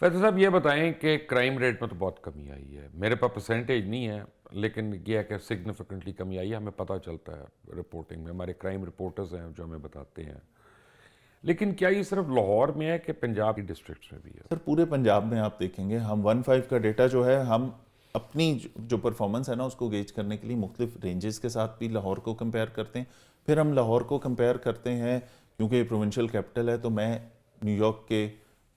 फैज़ल साहब ये बताएं कि क्राइम रेट में तो बहुत कमी आई है। मेरे पास परसेंटेज नहीं है, लेकिन ये है कि सिग्निफिकेंटली कमी आई है, हमें पता चलता है रिपोर्टिंग में, हमारे क्राइम रिपोर्टर्स हैं जो हमें बताते हैं। लेकिन क्या ये सिर्फ लाहौर में है कि पंजाब की डिस्ट्रिक्ट्स में भी है? सर पूरे पंजाब में आप देखेंगे, हम 1.5 का डेटा जो है, हम अपनी जो परफॉर्मेंस है ना उसको गेज करने के लिए मुख्तलिफ रेंजेस के साथ भी लाहौर को कंपेयर करते हैं। फिर हम लाहौर को कंपेयर करते हैं, क्योंकि ये प्रोविंशियल कैपिटल है, तो मैं न्यूयॉर्क के,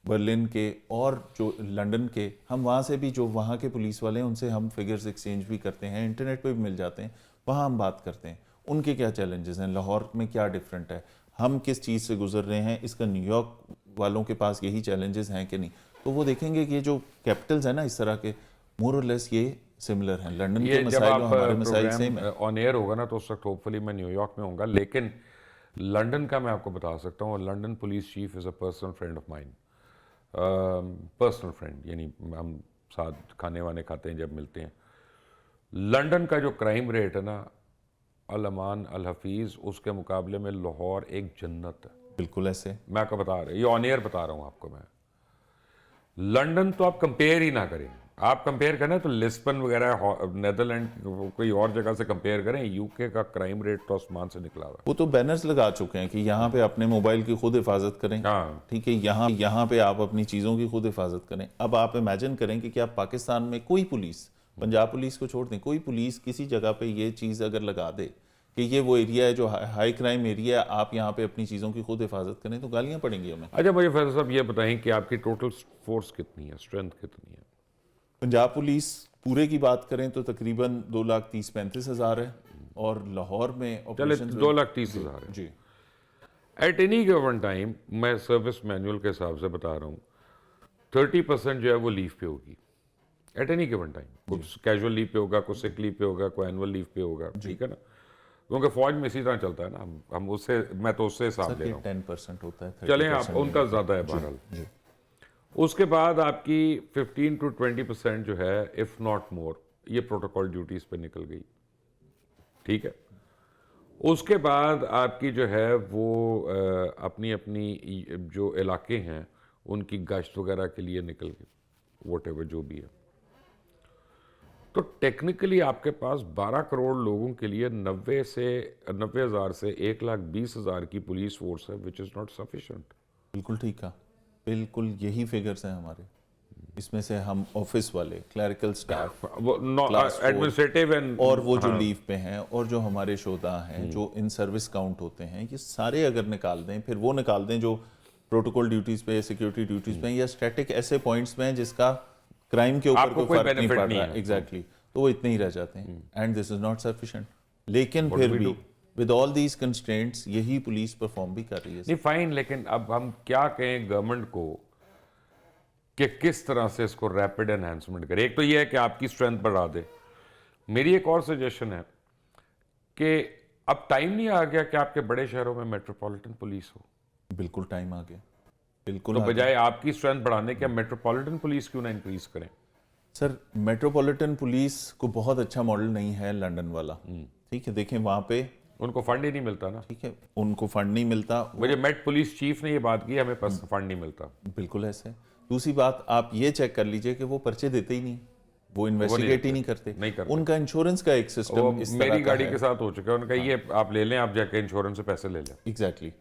बर्लिन के और जो लंदन के, हम वहाँ से भी जो वहाँ के पुलिस वाले हैं उनसे हम फिगर्स एक्सचेंज भी करते हैं, इंटरनेट पे भी मिल जाते हैं, वहाँ हम बात करते हैं उनके क्या चैलेंजेस हैं, लाहौर में क्या डिफरेंट है, हम किस चीज़ से गुजर रहे हैं, इसका न्यूयॉर्क वालों के पास यही चैलेंजेस हैं कि नहीं। तो वो देखेंगे कि ये जो कैपिटल्स हैं ना इस तरह के, मोर और लेस ये सिमिलर हैं। लंदन के मसाइल और हमारे मसाइल सेम है। ऑन एयर होगा ना तो उस वक्त होपफुली मैं न्यूयॉर्क में होऊंगा, लेकिन लंदन का मैं आपको बता सकता हूँ, London police chief is a personal friend of mine. Personal friend यानी हम साथ खाने वाने खाते हैं जब मिलते हैं। लंदन का जो क्राइम रेट है ना, अल अमान अल हफीज़, उसके मुकाबले में लाहौर एक जन्नत है। बिल्कुल ऐसे मैं आपको बता रहा, ये ऑन एयर बता रहा हूँ आपको मैं। लंदन तो आप कंपेयर ही ना करें, आप कंपेयर करें तो लिस्बन वगैरह नेदरलैंड कोई और जगह से कंपेयर करें, यूके का क्राइम रेट तो आसमान से निकला हुआ है। वो तो बैनर्स लगा चुके हैं कि यहाँ पे अपने मोबाइल की खुद हिफाजत करें। हाँ, ठीक है, यहाँ पे आप अपनी चीज़ों की खुद हिफाजत करें। अब आप इमेजिन करें कि क्या पाकिस्तान में कोई पुलिस, पंजाब पुलिस को छोड़ दें, कोई पुलिस किसी जगह पे ये चीज़ अगर लगा दे कि ये वो एरिया है जो हाई क्राइम एरिया है, आप यहाँ पे अपनी चीज़ों की खुद हिफाजत करें, तो गालियाँ पड़ेंगी हमें। अच्छा मुझे फैज़ल साहब ये बताएं कि आपकी टोटल फोर्स कितनी है, स्ट्रेंथ कितनी है? पंजाब पुलिस पूरे की बात करें तो तकरीबन 2,30,35,000 है, और लाहौर में चले ऑपरेशंस 2,30,000 है। जी एट एनी गिवन टाइम, मैं सर्विस मैनुअल के हिसाब से बता रहा हूँ, 30% जो है वो लीव पे होगी एट एनी गिवन टाइम। कुछ कैजुअल लीव पे होगा, कुछ सिक लीव पे होगा, कोई एनुअल लीव पे होगा, ठीक है ना? क्योंकि फौज में इसी तरह चलता है ना, हम उससे, मैं तो उससे हिसाब ले रहा हूँ। 10% होता है, चलें आप 30% उनका ज़्यादा है बहरहाल। उसके बाद आपकी 15 to 20% जो है, इफ़ नॉट मोर, ये प्रोटोकॉल ड्यूटीज़ पे निकल गई, ठीक है। उसके बाद आपकी जो है वो अपनी अपनी जो इलाके हैं उनकी गश्त वगैरह के लिए निकल गए, वोटेवर जो भी है। तो टेक्निकली आपके पास 12 करोड़ लोगों के लिए 90,000 से 1,20,000 की पुलिस फोर्स है, विच इज़ नॉट सफिशिएंट। बिल्कुल ठीक है, बिल्कुल यही फिगर्स हैं हमारे। इसमें से हम ऑफिस वाले, क्लरिकल स्टाफ, एडमिनिस्ट्रेटिव एंड और वो जो लीव पे हैं, और जो हमारे शोधा हैं जो इन सर्विस काउंट होते हैं, ये सारे अगर निकाल दें, फिर वो निकाल दें जो प्रोटोकॉल ड्यूटीज पे, सिक्योरिटी ड्यूटीज पे, या स्टैटिक ऐसे पॉइंट्स में जिसका क्राइम के ऊपर कोई फर्क नहीं पड़ रहा, एग्जैक्टली, तो वो इतने ही रह जाते हैं, and this is not sufficient. लेकिन फिर भी विद ऑल दीज कंस्ट्रेंट्स यही पुलिस परफॉर्म भी कर रही है। नहीं फाइन, लेकिन अब हम क्या कहें गवर्नमेंट को कि किस तरह से इसको रैपिड एनहांसमेंट करें? एक तो ये है कि आपकी स्ट्रेंथ बढ़ा दे। मेरी एक और सजेशन है कि अब टाइम नहीं आ गया कि आपके बड़े शहरों में मेट्रोपॉलिटन पुलिस हो? बिल्कुल टाइम आ गया, बिल्कुल। तो बजाय आपकी स्ट्रेंथ बढ़ाने के मेट्रोपॉलिटन पुलिस क्यों ना इंक्रीज करें? सर मेट्रोपॉलिटन पुलिस को बहुत अच्छा मॉडल नहीं है लंदन वाला, ठीक है, देखें वहाँ पे उनको फंड ही नहीं मिलता ना। ठीक है, उनको फंड नहीं मिलता। मुझे मेट पुलिस चीफ ने ये बात की, हमें फंड नहीं मिलता। बिल्कुल ऐसे। दूसरी बात आप ये चेक कर लीजिए कि वो पर्चे देते ही नहीं, वो इन्वेस्टिगेट ही नहीं करते, उनका इंश्योरेंस का एक सिस्टम इस तरह मेरी का गाड़ी है। के साथ हो चुका है, उनका ये आप ले लें, आप जाके इंश्योरेंस से पैसे ले लें। एग्जैक्टली,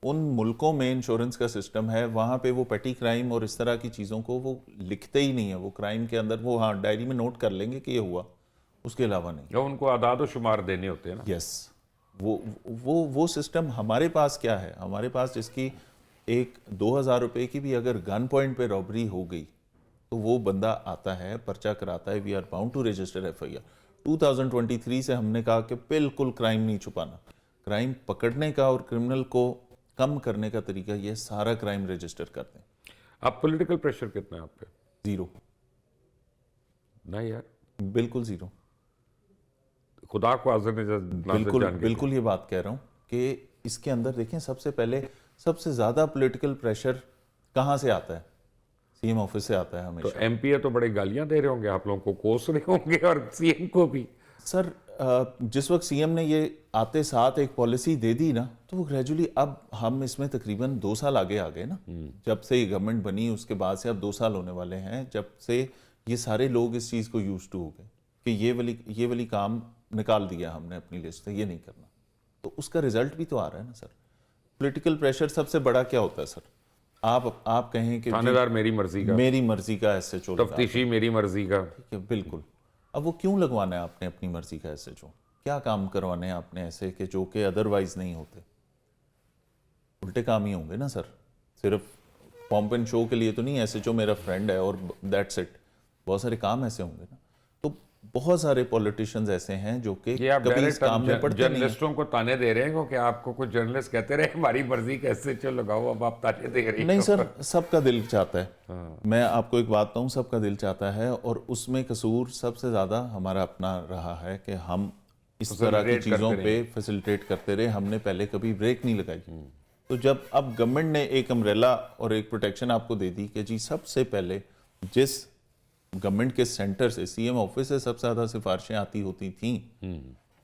उन मुल्कों में इंश्योरेंस का सिस्टम है, वहाँ पे वो पेटी क्राइम और इस तरह की चीज़ों को वो लिखते ही नहीं है। वो क्राइम के अंदर वो हाँ डायरी में नोट कर लेंगे कि ये हुआ, उसके अलावा नहीं। या उनको आदाद और शुमार देने होते हैं ना। यस, वो सिस्टम हमारे पास क्या है, हमारे पास जिसकी एक 2,000 रुपये की भी अगर गन पॉइंट पे रॉबरी हो गई तो वो बंदा आता है, पर्चा कराता है, we are bound to register FIR। 2023 से हमने कहा कि बिल्कुल क्राइम नहीं छुपाना, क्राइम पकड़ने का और क्रिमिनल को कम करने का तरीका ये सारा क्राइम रजिस्टर कर दें। अब पॉलिटिकल प्रेशर कितना है आप पे? जीरो। नहीं यार, बिल्कुल जीरो। खुदा को हाजिर बिल्कुल ये बात कह रहा हूँ कि इसके अंदर देखें, सबसे पहले सबसे ज्यादा पॉलिटिकल प्रेशर कहाँ से आता है? CM ऑफिस से आता है हमेशा। तो MP तो बड़े गालियां दे रहे होंगे आप लोगों को, कोस रहे होंगे, और CM को भी। सर جس وقت سی ایم نے یہ آتے ساتھ ایک پالیسی دے دی نا تو وہ گریجولی اب ہم اس میں تقریباً 2 سال آگے آ گئے نا. جب سے یہ گورنمنٹ بنی اس کے بعد سے اب 2 سال ہونے والے ہیں جب سے یہ سارے لوگ اس چیز کو یوز ٹو ہو گئے کہ یہ والی کام نکال دیا ہم نے اپنی لسٹ سے, یہ نہیں کرنا. تو اس کا رزلٹ بھی تو آ رہا ہے نا سر. پولیٹیکل پریشر سب سے بڑا کیا ہوتا ہے سر؟ آپ کہیں کہ تھانے دار میری مرضی کا, ایس ایچ او, تفتیشی میری مرضی کا. بالکل. اب وہ کیوں لگوانا ہے آپ نے اپنی مرضی کا ایس ایچ او؟ کیا کام کروانے ہیں آپ نے ایسے کہ جو کہ ادروائز نہیں ہوتے؟ الٹے کام ہی ہوں گے نا سر. صرف پومپ اینڈ شو کے لیے تو نہیں ایس ایچ او میرا فرینڈ ہے اور دیٹس اٹ. بہت سارے کام ایسے ہوں گے نا. تو بہت سارے پولیٹیشینز ایسے ہیں جو کہ کبھی اس کام میں پڑتے نہیں ہیں. جرنلسٹوں کو تانے دے رہے ہیں کہ آپ کو کچھ جرنلسٹ کہتے رہے ہماری مرضی کیسے چل لگاؤ, اب آپ تانے دے رہے ہیں. نہیں سر, سب کا دل چاہتا ہے. میں آپ کو ایک بات بتاؤں, سب کا دل چاہتا ہے اور اس میں قصور سب سے زیادہ ہمارا اپنا رہا ہے کہ ہم اس طرح کی چیزوں پہ فیسلٹیٹ کرتے رہے. ہم نے پہلے کبھی بریک نہیں لگائی. تو جب اب گورنمنٹ نے ایک امبریلا اور ایک پروٹیکشن آپ کو دے دی کہ جی سب سے پہلے جس گورنمنٹ کے سینٹر سے سی ایم آفس سے سب سے زیادہ سفارشیں آتی ہوتی تھیں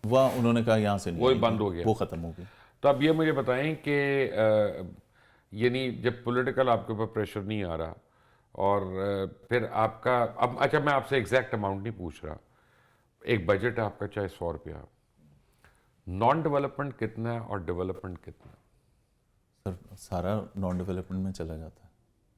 وہ انہوں نے کہا یہاں سے نہیں, وہ بند ہو گیا, وہ ختم ہو گئی. تو اب یہ مجھے بتائیں کہ یعنی جب پولیٹیکل آپ کے اوپر پریشر نہیں آ رہا اور پھر آپ کا اب, اچھا میں آپ سے ایگزیکٹ اماؤنٹ نہیں پوچھ رہا, ایک بجٹ ہے آپ کا چاہے 100 روپیہ, نان ڈیولپمنٹ کتنا ہے اور ڈیولپمنٹ کتنا ہے؟ سر سارا نان ڈیولپمنٹ میں چلا جاتا ہے,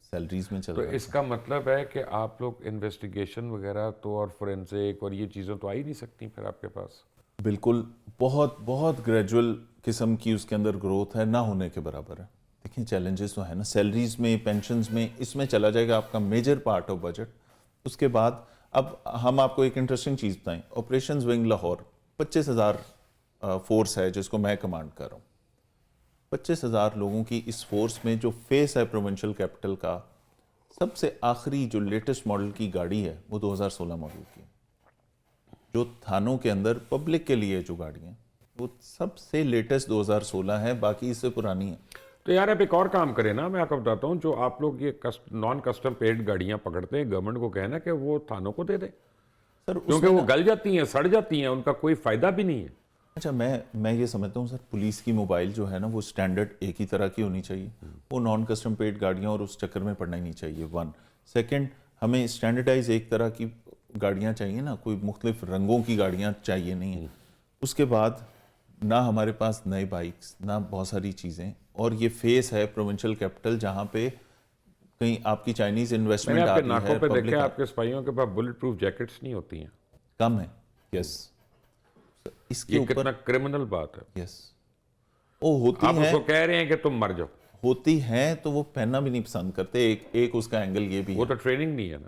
سیلریز میں چلا تو جاتا ہے. اس کا مطلب ہے کہ آپ لوگ انویسٹیگیشن وغیرہ تو اور فورینسک اور یہ چیزیں تو آ ہی نہیں سکتی پھر آپ کے پاس. بالکل, بہت بہت گریجول قسم کی اس کے اندر گروتھ ہے, نہ ہونے کے برابر ہے. دیکھیں چیلنجز تو ہے نا, سیلریز میں, پینشنز میں, اس میں چلا جائے گا آپ کا میجر پارٹ آف بجٹ. اس کے بعد اب ہم آپ کو ایک انٹرسٹنگ چیز بتائیں, آپریشنز ونگ لاہور 25,000 فورس ہے جس کو میں کمانڈ کر رہا ہوں. 25,000 لوگوں کی اس فورس میں جو فیس ہے پروونشل کیپٹل کا, سب سے آخری جو لیٹسٹ ماڈل کی گاڑی ہے وہ 2016 ماڈل کی ہے. جو تھانوں کے اندر پبلک کے لیے جو گاڑی ہیں وہ سب سے لیٹسٹ 2016 ہے, باقی اس سے پرانی ہے. تو یار آپ ایک اور کام کریں نا, میں آپ کو بتاتا ہوں, جو آپ لوگ یہ نان کسٹم پیڈ گاڑیاں پکڑتے ہیں, گورنمنٹ کو کہنا کہ وہ تھانوں کو دے دیں, سر کیونکہ وہ گل جاتی ہیں, سڑ جاتی ہیں, ان کا کوئی فائدہ بھی نہیں ہے. اچھا میں یہ سمجھتا ہوں سر, پولیس کی موبائل جو ہے نا وہ سٹینڈرڈ ایک ہی طرح کی ہونی چاہیے. وہ نان کسٹم پیڈ گاڑیاں اور اس چکر میں پڑنا ہی نہیں چاہیے. 1 سیکنڈ, ہمیں سٹینڈرڈائز ایک طرح کی گاڑیاں چاہیے نا, کوئی مختلف رنگوں کی گاڑیاں چاہیے نہیں ہیں. اس کے بعد نہ ہمارے پاس نئے بائکس, نہ بہت ساری چیزیں, اور یہ فیس ہے پروونشل کیپٹل جہاں پہ کہیں آپ کی چائنیز انویسٹمنٹ میں نے آپ کے آتی ناکوں ہے. پہ دیکھا آپ کے سپاہیوں کے پاس بلٹ پروف جیکٹس نہیں ہوتی ہیں, کم ہے. یس, اس کے یہ اوپر کتنا کرمنل بات ہے. یس, وہ ہوتی آپ اس ہیں, کو کہہ رہے ہیں کہ تم مر جاؤ. ہوتی ہیں تو وہ پہننا بھی نہیں پسند کرتے. ایک اس کا اینگل یہ بھی وہ ہے تو ٹریننگ نہیں ہے نا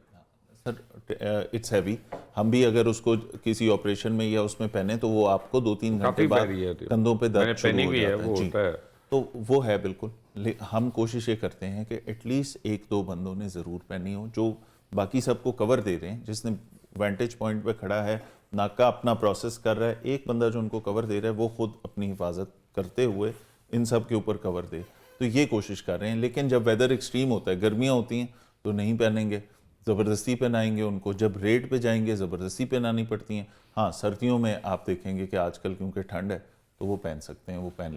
سر, اٹس ہیوی. ہم بھی اگر اس کو کسی آپریشن میں یا اس میں پہنے تو وہ آپ کو 2-3 گھنٹے بعد کندھوں پہ درد شروع ہو جاتا ہے. جی, تو وہ ہے بالکل. ہم کوشش یہ کرتے ہیں کہ ایٹ لیسٹ 1-2 بندوں نے ضرور پہنی ہو, جو باقی سب کو کور دے رہے ہیں. جس نے وینٹیج پوائنٹ پہ کھڑا ہے, ناکا اپنا پروسیس کر رہا ہے, ایک بندہ جو ان کو کور دے رہا ہے وہ خود اپنی حفاظت کرتے ہوئے ان سب کے اوپر کور دے. تو یہ کوشش کر رہے ہیں. لیکن جب ویدر ایکسٹریم ہوتا ہے, گرمیاں ہوتی ہیں, تو نہیں پہنیں گے, زبردستی پہنائیں گے ان کو. جب ریڈ پہ جائیں گے زبردستی پہنانی پڑتی ہیں. ہاں سردیوں میں آپ دیکھیں گے کہ آج کل کیونکہ ٹھنڈ ہے تو وہ پہن سکتے ہیں, وہ پہن